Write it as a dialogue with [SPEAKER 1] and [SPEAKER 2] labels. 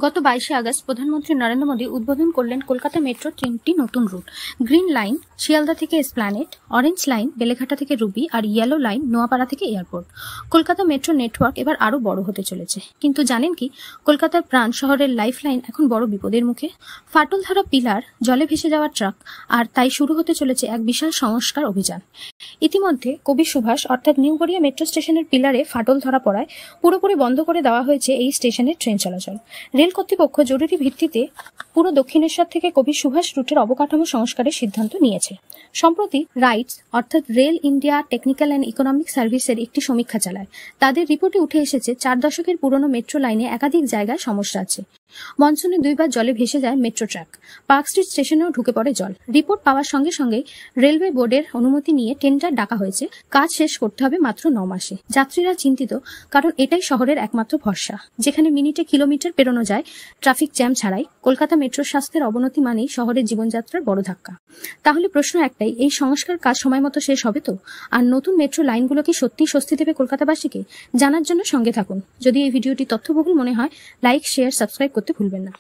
[SPEAKER 1] গত 22শে আগস্ট প্রধানমন্ত্রী নরেন্দ্র মোদী উদ্বোধন করলেন কলকাতা মেট্রোর 3টি নতুন রুট। গ্রিন লাইন শিয়ালদা থেকে এসপ্ল্যানেড, অরেঞ্জ লাইন বেলেঘাটা থেকে রুবি আর ইয়েলো লাইন নোয়াপাড়া থেকে এয়ারপোর্ট। কলকাতা মেট্রো নেটওয়ার্ক এবার আরও বড় হতে চলেছে। কিন্তু জানেন কি, কলকাতার প্রাণ শহরের লাইফ লাইন এখন বড় বিপদের মুখে। ফাটল ধরা পিলার, জলে ভেসে যাওয়া ট্রাক, আর তাই শুরু হতে চলেছে এক বিশাল সংস্কার অভিযান। ইতিমধ্যে কবি সুভাষ অর্থাৎ নিউ গড়িয়া মেট্রো স্টেশনের পিলারে ফাটল ধরা পড়ায় পুরোপুরি বন্ধ করে দেওয়া হয়েছে এই স্টেশনের ট্রেন চলাচল। রেল কর্তৃপক্ষ জরুরি ভিত্তিতে পুরো দক্ষিণেশ্বর থেকে কবি সুভাষ রুটের অবকাঠামো সংস্কারের সিদ্ধান্ত নিয়েছে। সম্প্রতি রাইটস অর্থাৎ rail India technical and economic সার্ভিসের একটি সমীক্ষা চালায়। তাদের রিপোর্টে উঠে এসেছে 4 দশকের পুরনো মেট্রো লাইনে একাধিক জায়গায় সমস্যা আছে। মনসুনে 2 বার জলে ভেসে যায় মেট্রো ট্র্যাক। পার্ক স্ট্রিট স্টেশনেও ঢুকে পড়ে জল। রিপোর্ট পাওয়ার সঙ্গে সঙ্গে রেলওয়ে বোর্ডের অনুমতি নিয়ে টেন্ডার ডাকা হয়েছে। কাজ শেষ করতে হবে মাত্র 9 মাসে। যাত্রীরা চিন্তিত, কারণ এটাই শহরের একমাত্র ভরসা, যেখানে মিনিটে কিলোমিটার পেরোনো যায় ট্রাফিক জ্যাম ছাড়াই। কলকাতা মেট্রোর স্বাস্থ্যের অবনতি মানেই শহরের জীবনযাত্রার বড় ধাক্কা। তাহলে প্রশ্ন একটাই, এই সংস্কার কাজ সময় মতো শেষ হবে তো? আর নতুন মেট্রো লাইনগুলো কি সত্যি স্বস্তি দেবে কলকাতাবাসীকে? জানার জন্য সঙ্গে থাকুন। যদি এই ভিডিওটি তথ্যবহুল মনে হয়, লাইক, শেয়ার, সাবস্ক্রাইব করতে ভুলবেন না।